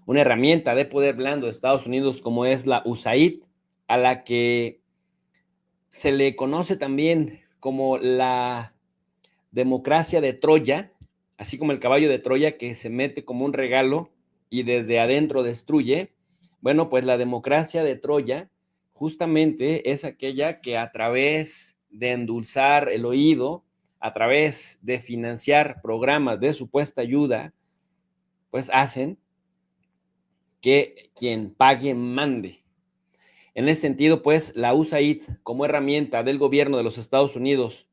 una herramienta de poder blando de Estados Unidos como es la USAID, a la que se le conoce también como la democracia de Troya, así como el caballo de Troya que se mete como un regalo y desde adentro destruye. Bueno, pues la democracia de Troya justamente es aquella que a través de endulzar el oído, a través de financiar programas de supuesta ayuda, pues hacen que quien pague mande. En ese sentido, pues la USAID como herramienta del gobierno de los Estados Unidos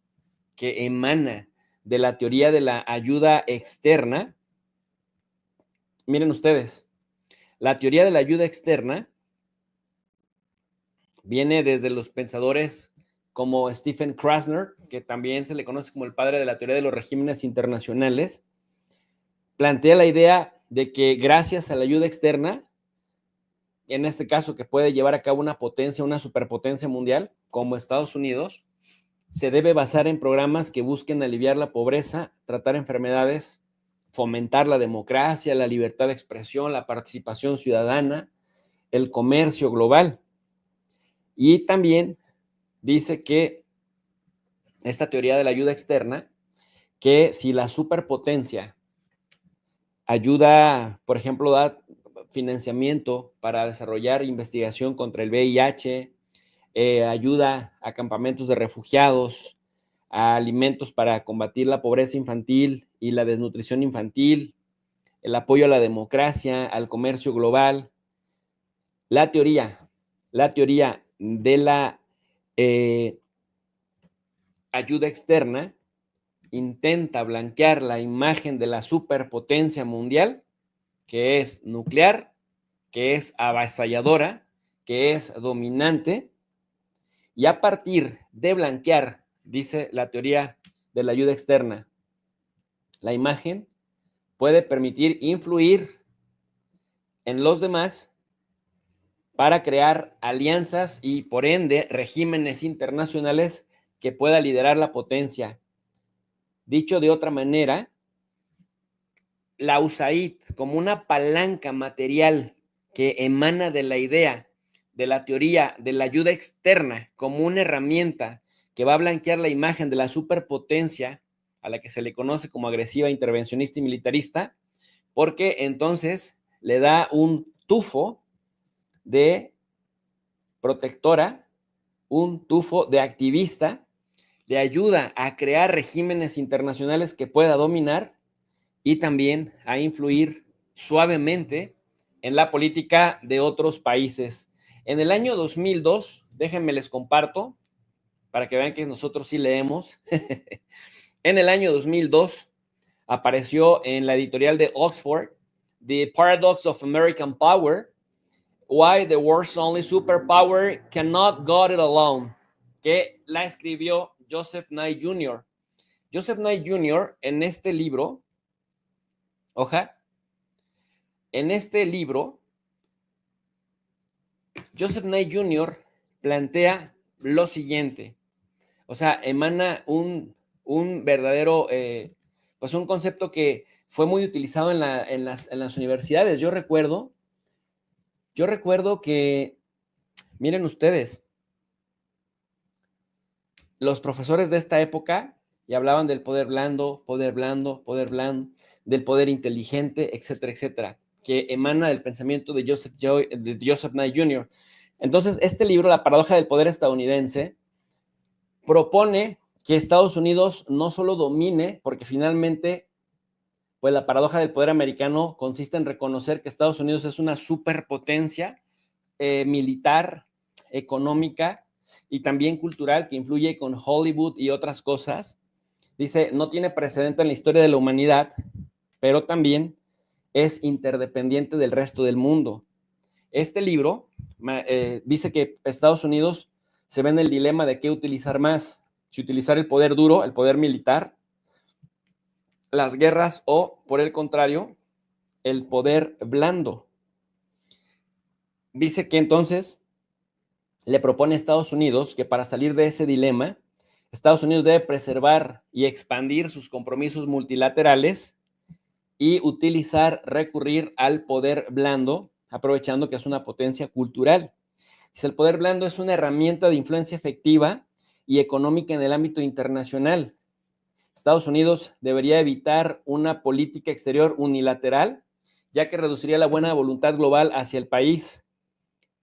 que emana de la teoría de la ayuda externa, miren ustedes, la teoría de la ayuda externa viene desde los pensadores como Stephen Krasner, que también se le conoce como el padre de la teoría de los regímenes internacionales, plantea la idea de que gracias a la ayuda externa, en este caso que puede llevar a cabo una potencia, una superpotencia mundial, como Estados Unidos, se debe basar en programas que busquen aliviar la pobreza, tratar enfermedades, fomentar la democracia, la libertad de expresión, la participación ciudadana, el comercio global. Y también dice que esta teoría de la ayuda externa, que si la superpotencia ayuda, por ejemplo, da financiamiento para desarrollar investigación contra el VIH, ayuda a campamentos de refugiados, a alimentos para combatir la pobreza infantil y la desnutrición infantil, el apoyo a la democracia, al comercio global. La teoría de la ayuda externa intenta blanquear la imagen de la superpotencia mundial, que es nuclear, que es avasalladora, que es dominante, y a partir de blanquear, dice la teoría de la ayuda externa, la imagen puede permitir influir en los demás para crear alianzas y, por ende, regímenes internacionales que pueda liderar la potencia. Dicho de otra manera, la USAID como una palanca material que emana de la idea, de la teoría, de la ayuda externa, como una herramienta que va a blanquear la imagen de la superpotencia a la que se le conoce como agresiva, intervencionista y militarista, porque entonces le da un tufo de protectora, un tufo de activista, le ayuda a crear regímenes internacionales que pueda dominar y también a influir suavemente en la política de otros países. En el año 2002, déjenme les comparto, para que vean que nosotros sí leemos, en el año 2002 apareció en la editorial de Oxford, The Paradox of American Power, Why the World's Only Superpower Cannot Got It Alone, que la escribió Joseph Nye Jr. Joseph Nye Jr. en este libro, en este libro, Joseph Nye Jr. plantea lo siguiente, o sea, emana un verdadero, pues un concepto que fue muy utilizado en las universidades. Yo recuerdo que, miren ustedes, los profesores de esta época y hablaban del poder blando, del poder inteligente, etcétera, etcétera, que emana del pensamiento de Joseph Nye Jr. Entonces, este libro, La paradoja del poder estadounidense, propone que Estados Unidos no solo domine, porque finalmente, pues la paradoja del poder americano consiste en reconocer que Estados Unidos es una superpotencia militar, económica y también cultural que influye con Hollywood y otras cosas. Dice, no tiene precedente en la historia de la humanidad, pero también es interdependiente del resto del mundo. Este libro dice que Estados Unidos se ve en el dilema de qué utilizar más, si utilizar el poder duro, el poder militar, las guerras o, por el contrario, el poder blando. Dice que entonces le propone a Estados Unidos que para salir de ese dilema, Estados Unidos debe preservar y expandir sus compromisos multilaterales y recurrir al poder blando, aprovechando que es una potencia cultural. Dice, el poder blando es una herramienta de influencia efectiva y económica en el ámbito internacional. Estados Unidos debería evitar una política exterior unilateral, ya que reduciría la buena voluntad global hacia el país.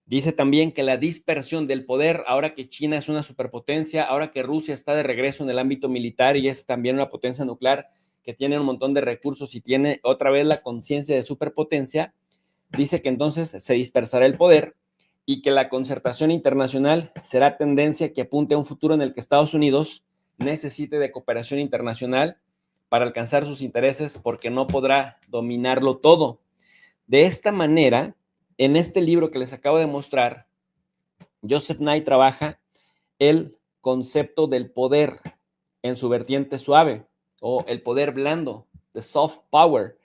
Dice también que la dispersión del poder, ahora que China es una superpotencia, ahora que Rusia está de regreso en el ámbito militar y es también una potencia nuclear que tiene un montón de recursos y tiene otra vez la conciencia de superpotencia, dice que entonces se dispersará el poder y que la concertación internacional será tendencia que apunte a un futuro en el que Estados Unidos necesite de cooperación internacional para alcanzar sus intereses porque no podrá dominarlo todo. De esta manera, en este libro que les acabo de mostrar, Joseph Nye trabaja el concepto del poder en su vertiente suave o el poder blando, the soft power,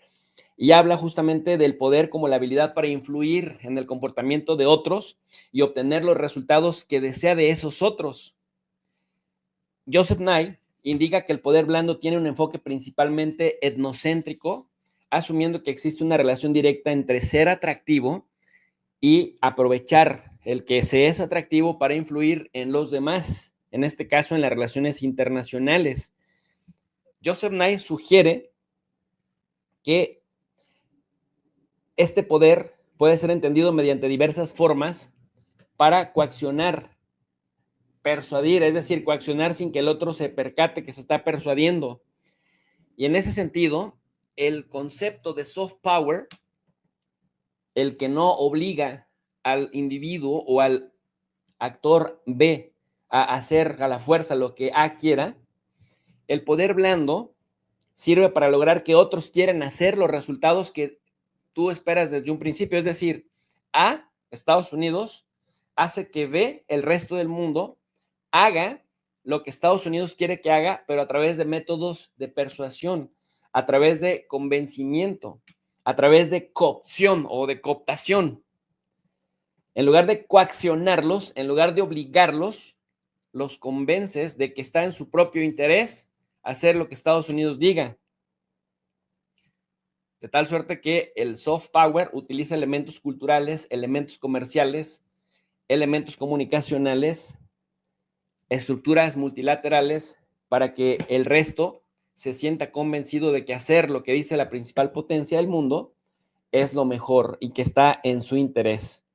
y habla justamente del poder como la habilidad para influir en el comportamiento de otros y obtener los resultados que desea de esos otros. Joseph Nye indica que el poder blando tiene un enfoque principalmente etnocéntrico, asumiendo que existe una relación directa entre ser atractivo y aprovechar el que se es atractivo para influir en los demás, en este caso en las relaciones internacionales. Joseph Nye sugiere que este poder puede ser entendido mediante diversas formas para coaccionar, persuadir, es decir, coaccionar sin que el otro se percate que se está persuadiendo. Y en ese sentido, el concepto de soft power, el que no obliga al individuo o al actor B a hacer a la fuerza lo que A quiera, el poder blando sirve para lograr que otros quieran hacer los resultados que tú esperas desde un principio. Es decir, A, Estados Unidos, hace que B, el resto del mundo, haga lo que Estados Unidos quiere que haga, pero a través de métodos de persuasión, a través de convencimiento, a través de coopción o de cooptación. En lugar de coaccionarlos, en lugar de obligarlos, los convences de que está en su propio interés hacer lo que Estados Unidos diga. De tal suerte que el soft power utiliza elementos culturales, elementos comerciales, elementos comunicacionales, estructuras multilaterales para que el resto se sienta convencido de que hacer lo que dice la principal potencia del mundo es lo mejor y que está en su interés.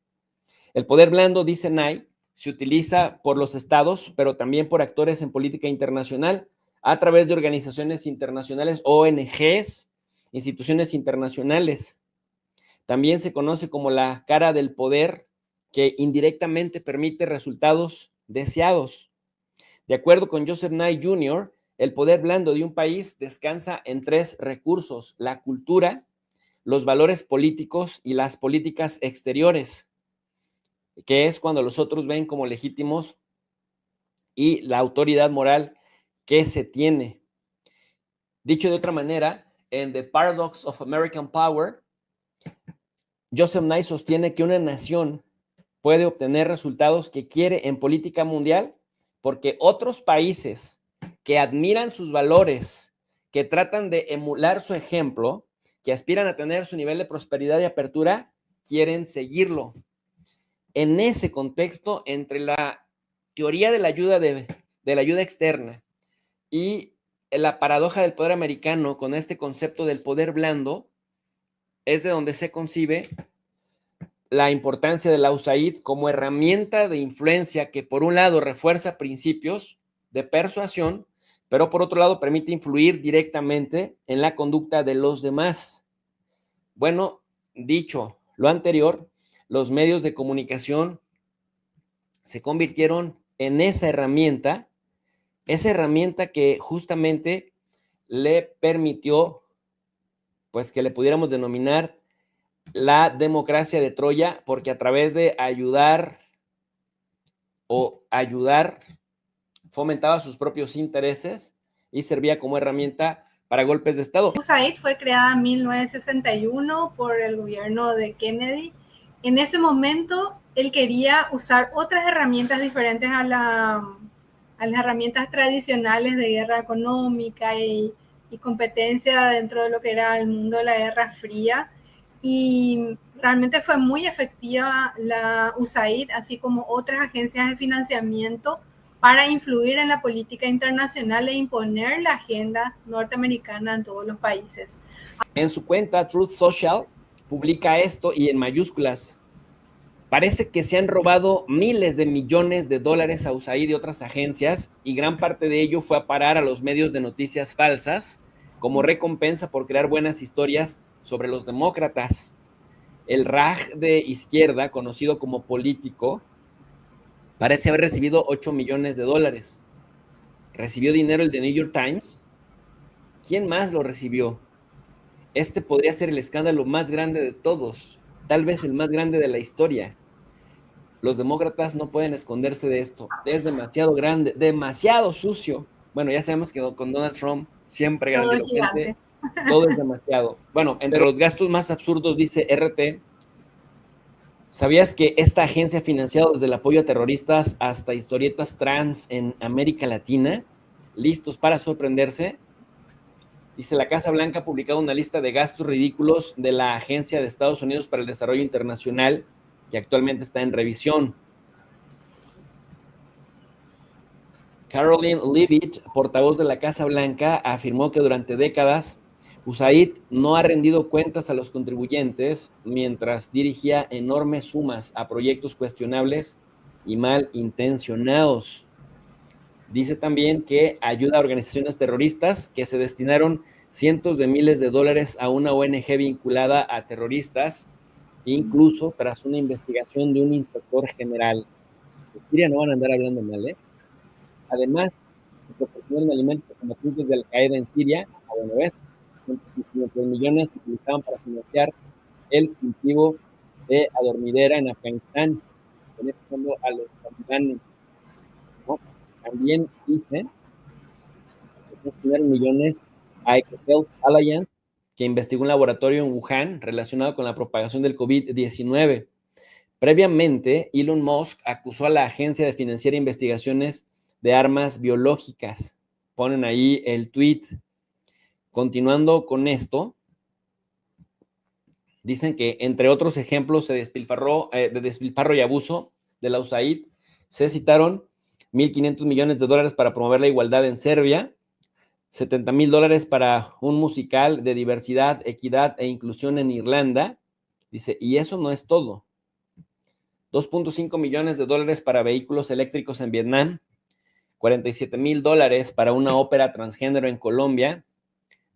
El poder blando, dice Nye, se utiliza por los estados, pero también por actores en política internacional, a través de organizaciones internacionales, ONGs, instituciones internacionales. También se conoce como la cara del poder, que indirectamente permite resultados deseados. De acuerdo con Joseph Nye Jr., el poder blando de un país descansa en tres recursos: la cultura, los valores políticos y las políticas exteriores, que es cuando los otros ven como legítimos, y la autoridad moral que se tiene. Dicho de otra manera, en The Paradox of American Power, Joseph Nye sostiene que una nación puede obtener resultados que quiere en política mundial porque otros países que admiran sus valores, que tratan de emular su ejemplo, que aspiran a tener su nivel de prosperidad y apertura, quieren seguirlo. En ese contexto, entre la teoría de la ayuda externa y la paradoja del poder americano con este concepto del poder blando, es de donde se concibe la importancia de la USAID como herramienta de influencia que por un lado refuerza principios de persuasión, pero por otro lado permite influir directamente en la conducta de los demás. Bueno, dicho lo anterior, los medios de comunicación se convirtieron en esa herramienta que justamente le permitió, pues, que le pudiéramos denominar la democracia de Troya, porque a través de ayudar fomentaba sus propios intereses y servía como herramienta para golpes de Estado. USAID fue creada en 1961 por el gobierno de Kennedy. En ese momento, él quería usar otras herramientas diferentes a las herramientas tradicionales de guerra económica y y competencia dentro de lo que era el mundo de la Guerra Fría. Y realmente fue muy efectiva la USAID, así como otras agencias de financiamiento, para influir en la política internacional e imponer la agenda norteamericana en todos los países. En su cuenta, Truth Social publica esto y en mayúsculas: parece que se han robado miles de millones de dólares a USAID y otras agencias, y gran parte de ello fue a parar a los medios de noticias falsas como recompensa por crear buenas historias sobre los demócratas. El Raj de izquierda, conocido como Político, parece haber recibido 8 millones de dólares. ¿Recibió dinero el de New York Times? ¿Quién más lo recibió? Este podría ser el escándalo más grande de todos, tal vez el más grande de la historia. Los demócratas no pueden esconderse de esto. Es demasiado grande, demasiado sucio. Bueno, ya sabemos que con Donald Trump siempre grandilocuente, todo es demasiado. Bueno, entre los gastos más absurdos, dice RT, ¿sabías que esta agencia ha financiado desde el apoyo a terroristas hasta historietas trans en América Latina? ¿Listos para sorprenderse? Dice, la Casa Blanca ha publicado una lista de gastos ridículos de la Agencia de Estados Unidos para el Desarrollo Internacional, que actualmente está en revisión. Caroline Leavitt, portavoz de la Casa Blanca, afirmó que durante décadas USAID no ha rendido cuentas a los contribuyentes mientras dirigía enormes sumas a proyectos cuestionables y mal intencionados. Dice también que ayuda a organizaciones terroristas, que se destinaron cientos de miles de dólares a una ONG vinculada a terroristas, incluso tras una investigación de un inspector general. En Siria no van a andar hablando mal, ¿eh? Además, se proporcionaron alimentos a combatientes de Al-Qaeda en Siria, a bueno, ves, 500 millones se utilizaban para financiar el cultivo de adormidera en Afganistán, beneficiando a los talibanes, ¿no? También dice que se destinaron millones a EcoHealth Alliance, que investigó un laboratorio en Wuhan relacionado con la propagación del COVID-19. Previamente, Elon Musk acusó a la agencia de financiar investigaciones de armas biológicas. Ponen ahí el tweet. Continuando con esto, dicen que entre otros ejemplos de despilfarro y abuso de la USAID, se citaron 1.500 millones de dólares para promover la igualdad en Serbia, 70,000 dólares para un musical de diversidad, equidad e inclusión en Irlanda. Dice, y eso no es todo. 2.5 millones de dólares para vehículos eléctricos en Vietnam, 47,000 dólares para una ópera transgénero en Colombia,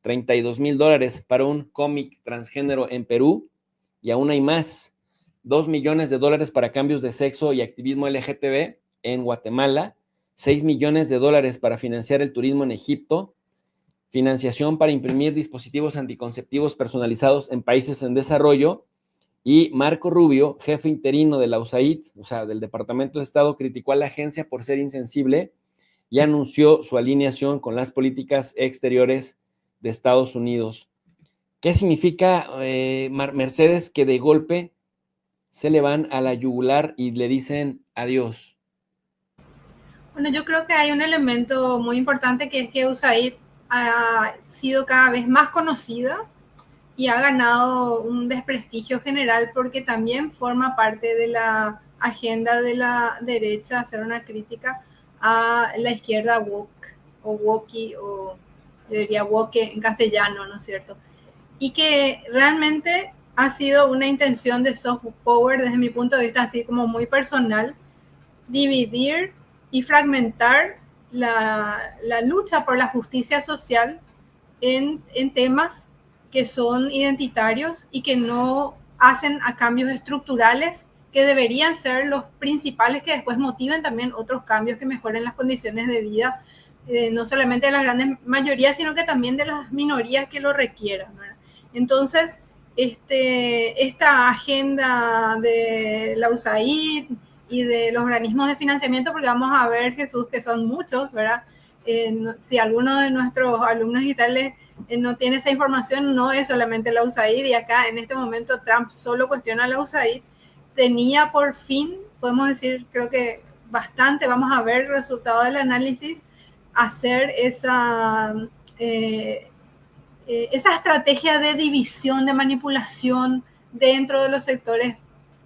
32,000 dólares para un cómic transgénero en Perú, y aún hay más, 2 millones de dólares para cambios de sexo y activismo LGTB en Guatemala, 6 millones de dólares para financiar el turismo en Egipto, financiación para imprimir dispositivos anticonceptivos personalizados en países en desarrollo. Y Marco Rubio, jefe interino de la USAID, o sea, del Departamento de Estado, criticó a la agencia por ser insensible y anunció su alineación con las políticas exteriores de Estados Unidos. ¿Qué significa, Mercedes, que de golpe se le van a la yugular y le dicen adiós? Bueno, yo creo que hay un elemento muy importante, que es que USAID ha sido cada vez más conocida y ha ganado un desprestigio general porque también forma parte de la agenda de la derecha, hacer una crítica a la izquierda woke o woke, o yo diría woke en castellano, ¿no es cierto? Y que realmente ha sido una intención de soft power desde mi punto de vista así como muy personal, dividir y fragmentar la lucha por la justicia social en temas que son identitarios y que no hacen a cambios estructurales que deberían ser los principales, que después motiven también otros cambios que mejoren las condiciones de vida, no solamente de las grandes mayorías, sino que también de las minorías que lo requieran, ¿verdad? Entonces, esta agenda de la USAID y de los organismos de financiamiento, porque vamos a ver, Jesús, que son muchos, ¿verdad? Si alguno de nuestros alumnos digitales no tiene esa información, no es solamente la USAID, y acá en este momento Trump solo cuestiona a la USAID. Tenía por fin, podemos decir, creo que bastante, vamos a ver el resultado del análisis, hacer esa estrategia de división, de manipulación dentro de los sectores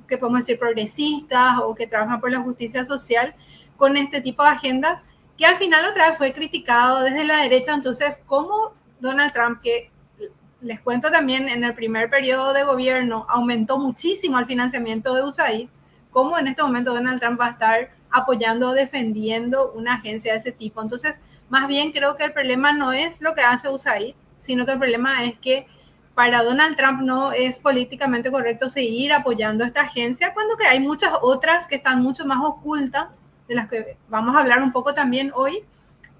que podemos decir progresistas o que trabajan por la justicia social con este tipo de agendas, que al final otra vez fue criticado desde la derecha. Entonces, ¿cómo Donald Trump, que les cuento también en el primer periodo de gobierno aumentó muchísimo el financiamiento de USAID, cómo en este momento Donald Trump va a estar apoyando o defendiendo una agencia de ese tipo? Entonces, más bien creo que el problema no es lo que hace USAID, sino que el problema es que para Donald Trump no es políticamente correcto seguir apoyando esta agencia, cuando que hay muchas otras que están mucho más ocultas, de las que vamos a hablar un poco también hoy,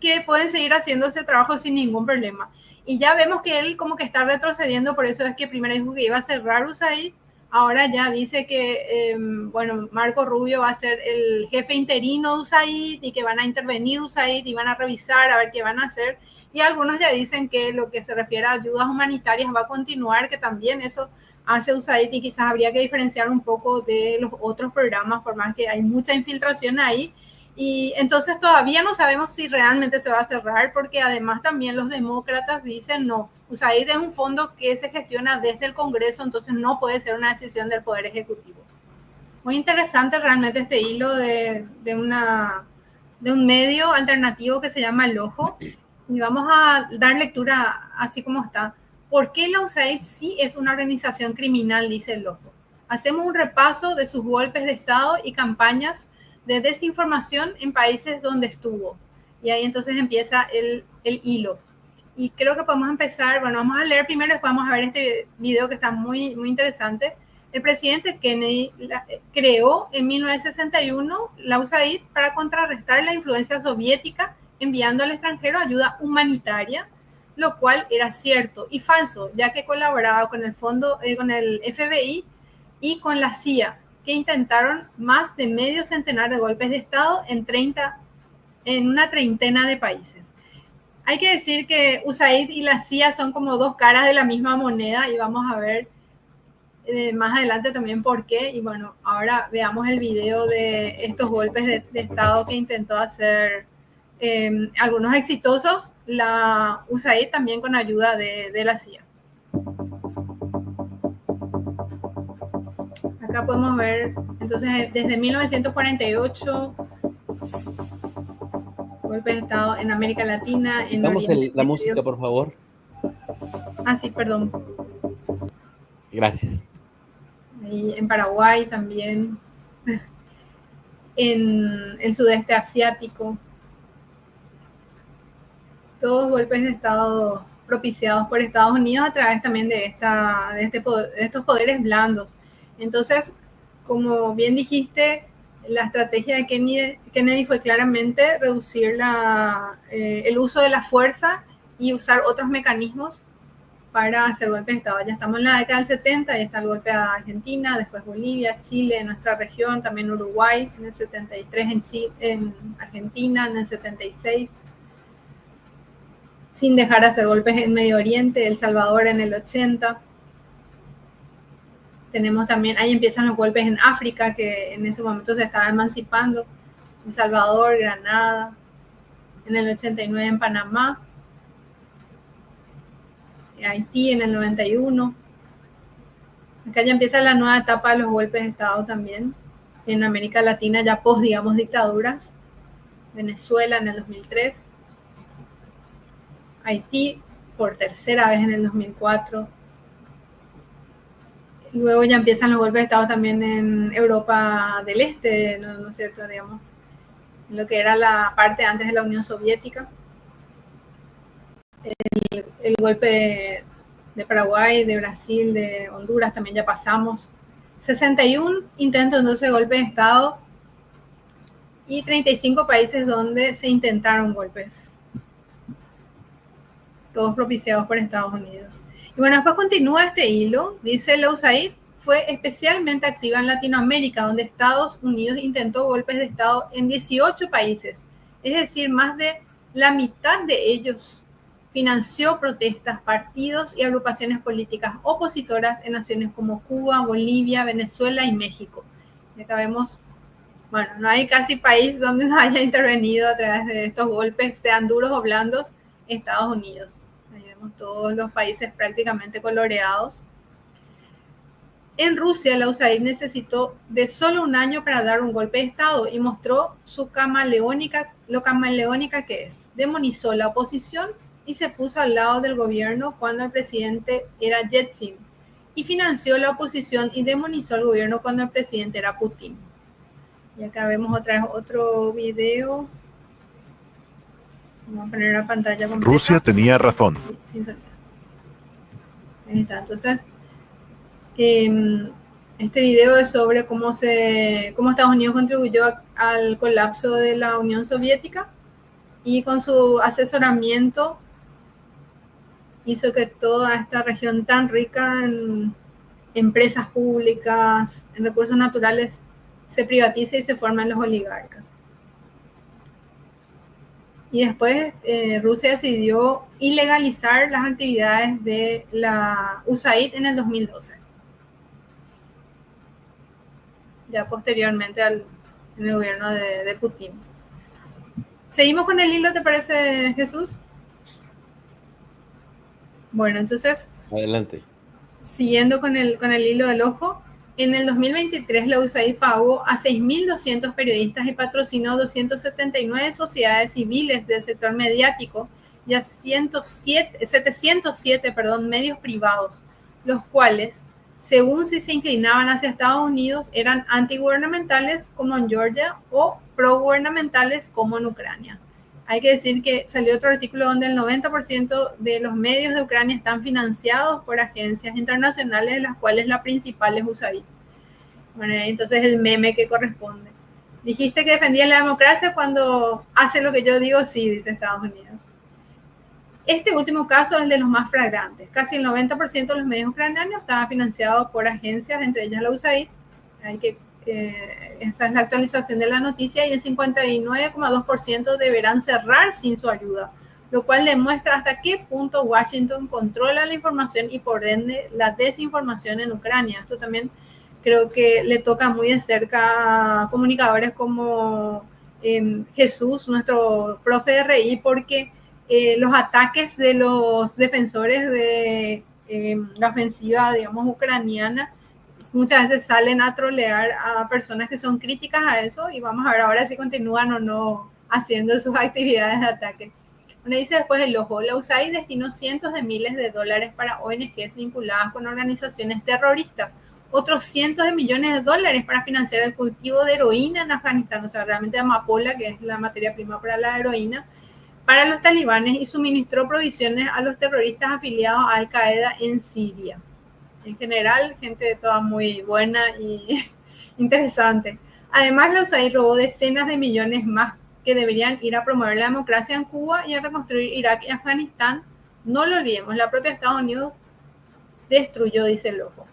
que pueden seguir haciendo ese trabajo sin ningún problema. Y ya vemos que él como que está retrocediendo, por eso es que primero dijo que iba a cerrar USAID, ahora ya dice que, bueno, Marco Rubio va a ser el jefe interino de USAID y que van a intervenir USAID y van a revisar a ver qué van a hacer. Y algunos ya dicen que lo que se refiere a ayudas humanitarias va a continuar, que también eso hace USAID y quizás habría que diferenciar un poco de los otros programas, por más que hay mucha infiltración ahí. Y entonces todavía no sabemos si realmente se va a cerrar, porque además también los demócratas dicen no. USAID es un fondo que se gestiona desde el Congreso, entonces no puede ser una decisión del Poder Ejecutivo. Muy interesante realmente este hilo de un medio alternativo que se llama El Ojo. Y vamos a dar lectura así como está. ¿Por qué la USAID sí es una organización criminal?, dice El Ojo. Hacemos un repaso de sus golpes de Estado y campañas de desinformación en países donde estuvo. Y ahí entonces empieza el hilo. Y creo que podemos empezar, bueno, vamos a leer primero, después vamos a ver este video que está muy, muy interesante. El presidente Kennedy creó en 1961 la USAID para contrarrestar la influencia soviética, enviando al extranjero ayuda humanitaria, lo cual era cierto y falso, ya que colaboraba con el fondo, con el FBI y con la CIA, que intentaron más de medio centenar de golpes de Estado en una treintena de países. Hay que decir que USAID y la CIA son como dos caras de la misma moneda y vamos a ver más adelante también por qué. Y bueno, ahora veamos el video de estos golpes de Estado que intentó hacer algunos exitosos, la USAID también con ayuda de la CIA. Acá podemos ver, entonces, desde 1948, golpes de Estado en América Latina. Necesitamos la música, por favor. Ah, sí, perdón. Gracias. Y en Paraguay también, en el sudeste asiático, todos golpes de Estado propiciados por Estados Unidos a través también de estos poderes blandos. Entonces, como bien dijiste, la estrategia de Kennedy fue claramente reducir el uso de la fuerza y usar otros mecanismos para hacer golpes de Estado. Ya estamos en la década del 70, ahí está el golpe a Argentina, después Bolivia, Chile, en nuestra región, también Uruguay, en el 73 en Argentina, en el 76, sin dejar de hacer golpes en Medio Oriente, El Salvador en el 80. Tenemos también, ahí empiezan los golpes en África, que en ese momento se estaba emancipando, El Salvador, Granada, en el 89 en Panamá, Haití en el 91. Acá ya empieza la nueva etapa de los golpes de Estado también. En América Latina ya post, digamos, dictaduras. Venezuela en el 2003. Haití por tercera vez en el 2004. Luego ya empiezan los golpes de Estado también en Europa del Este, ¿no es cierto? Digamos, lo que era la parte antes de la Unión Soviética. El golpe de Paraguay, de Brasil, de Honduras también ya pasamos. 61 intentos entonces de golpe de Estado y 35 países donde se intentaron golpes, todos propiciados por Estados Unidos. Y bueno, después continúa este hilo, dice la USAID fue especialmente activa en Latinoamérica, donde Estados Unidos intentó golpes de Estado en 18 países, es decir, más de la mitad de ellos financió protestas, partidos y agrupaciones políticas opositoras en naciones como Cuba, Bolivia, Venezuela y México. Y acá vemos, bueno, no hay casi país donde no haya intervenido a través de estos golpes, sean duros o blandos, Estados Unidos. Ahí vemos digamos, todos los países prácticamente coloreados. En Rusia, la USAID necesitó de solo un año para dar un golpe de Estado y mostró lo camaleónica que es. Demonizó la oposición y se puso al lado del gobierno cuando el presidente era Yeltsin, y financió la oposición y demonizó al gobierno cuando el presidente era Putin. Y acá vemos otra vez otro video. Vamos a poner la pantalla completa. Rusia tenía razón. Sin sonido. Ahí está. Entonces, este video es sobre cómo Estados Unidos contribuyó al colapso de la Unión Soviética, y con su asesoramiento hizo que toda esta región tan rica en empresas públicas, en recursos naturales, se privatice y se formen los oligarcas. Y después Rusia decidió ilegalizar las actividades de la USAID en el 2012. Ya posteriormente en el gobierno de Putin. ¿Seguimos con el hilo, te parece, Jesús? Bueno, entonces, adelante. Siguiendo con el hilo del ojo, en el 2023 la USAID pagó a 6.200 periodistas y patrocinó 279 sociedades civiles del sector mediático y a 707 medios privados, los cuales, según si se inclinaban hacia Estados Unidos, eran antigubernamentales como en Georgia o progubernamentales como en Ucrania. Hay que decir que salió otro artículo donde el 90% de los medios de Ucrania están financiados por agencias internacionales, de las cuales la principal es USAID. Bueno, entonces el meme que corresponde. Dijiste que defendías la democracia cuando hace lo que yo digo, sí, dice Estados Unidos. Este último caso es el de los más flagrantes. Casi el 90% de los medios ucranianos estaban financiados por agencias, entre ellas la USAID. Esa es la actualización de la noticia, y el 59,2% deberán cerrar sin su ayuda, lo cual demuestra hasta qué punto Washington controla la información y por ende la desinformación en Ucrania. Esto también creo que le toca muy de cerca a comunicadores como Jesús, nuestro profe de RI, porque los ataques de los defensores de la ofensiva, digamos, ucraniana, muchas veces salen a trolear a personas que son críticas a eso, y vamos a ver ahora si continúan o no haciendo sus actividades de ataque. Bueno, dice después el ojo, la USAID destinó cientos de miles de dólares para ONGs vinculadas con organizaciones terroristas, otros cientos de millones de dólares para financiar el cultivo de heroína en Afganistán, o sea, realmente amapola, que es la materia prima para la heroína, para los talibanes, y suministró provisiones a los terroristas afiliados a Al Qaeda en Siria. En general, gente toda muy buena y interesante. Además, la USAID robó decenas de millones más que deberían ir a promover la democracia en Cuba y a reconstruir Irak y Afganistán. No lo olvidemos, la propia Estados Unidos destruyó, dice el ojo.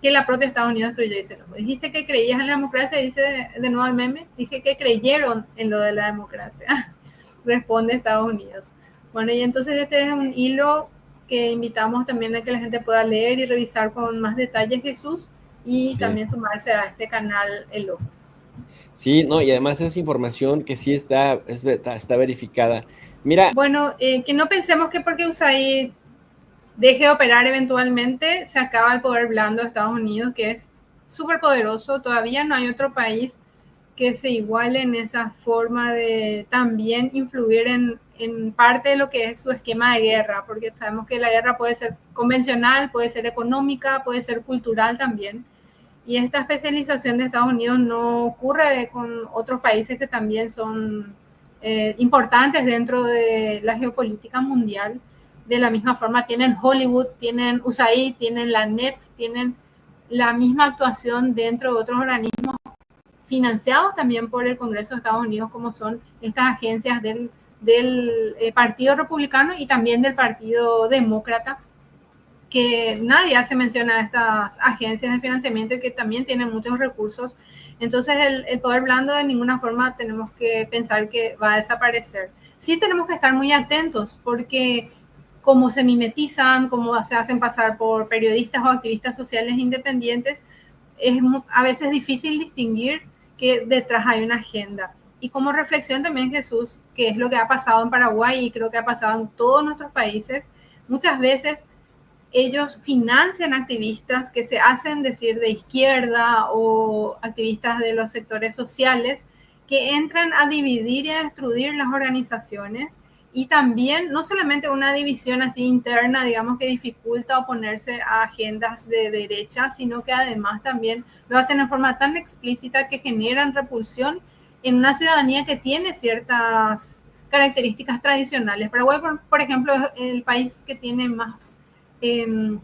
Que la propia Estados Unidos destruyó, dice el ojo. Dijiste que creías en la democracia, dice de nuevo el meme. Dije que creyeron en lo de la democracia. Responde Estados Unidos. Bueno, y entonces este es un hilo que invitamos también a que la gente pueda leer y revisar con más detalles, Jesús, y sí, también sumarse a este canal El Ojo. Sí, no, y además es información que sí está verificada. Mira. Bueno, que no pensemos que porque USAID deje de operar eventualmente, se acaba el poder blando de Estados Unidos, que es súper poderoso. Todavía no hay otro país que se iguale en esa forma de también influir en parte de lo que es su esquema de guerra, porque sabemos que la guerra puede ser convencional, puede ser económica, puede ser cultural también. Y esta especialización de Estados Unidos no ocurre con otros países que también son importantes dentro de la geopolítica mundial. De la misma forma tienen Hollywood, tienen USAID, tienen la NET, tienen la misma actuación dentro de otros organismos financiados también por el Congreso de Estados Unidos, como son estas agencias del Partido Republicano y también del Partido Demócrata, que nadie hace mención a estas agencias de financiamiento y que también tienen muchos recursos. Entonces el poder blando de ninguna forma tenemos que pensar que va a desaparecer. Sí tenemos que estar muy atentos, porque como se mimetizan, como se hacen pasar por periodistas o activistas sociales independientes, es a veces difícil distinguir que detrás hay una agenda. Y como reflexión también, Jesús, que es lo que ha pasado en Paraguay y creo que ha pasado en todos nuestros países, muchas veces ellos financian activistas que se hacen decir de izquierda o activistas de los sectores sociales que entran a dividir y a destruir las organizaciones, y también no solamente una división así interna, digamos, que dificulta oponerse a agendas de derecha, sino que además también lo hacen de forma tan explícita que generan repulsión en una ciudadanía que tiene ciertas características tradicionales. Paraguay, por ejemplo, es el país que tiene más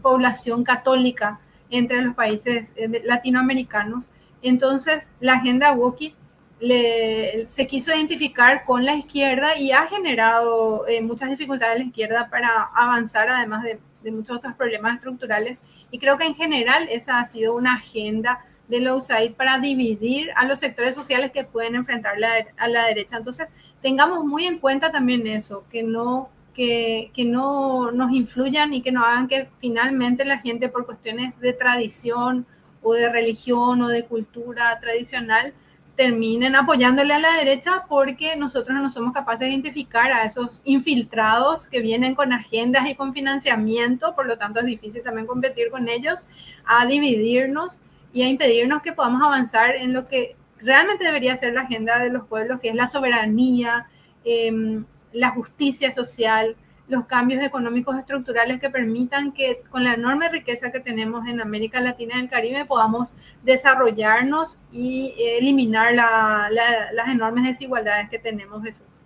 población católica entre los países latinoamericanos. Entonces, la agenda Woki se quiso identificar con la izquierda y ha generado muchas dificultades a la izquierda para avanzar, además de muchos otros problemas estructurales. Y creo que en general esa ha sido una agenda de la USAID para dividir a los sectores sociales que pueden enfrentar a la derecha. Entonces, tengamos muy en cuenta también eso, que no nos influyan y que no hagan que finalmente la gente, por cuestiones de tradición o de religión o de cultura tradicional, terminen apoyándole a la derecha, porque nosotros no somos capaces de identificar a esos infiltrados que vienen con agendas y con financiamiento, por lo tanto es difícil también competir con ellos, a dividirnos y a impedirnos que podamos avanzar en lo que realmente debería ser la agenda de los pueblos, que es la soberanía, la justicia social, los cambios económicos estructurales que permitan que con la enorme riqueza que tenemos en América Latina y el Caribe podamos desarrollarnos y eliminar las enormes desigualdades que tenemos, Jesús.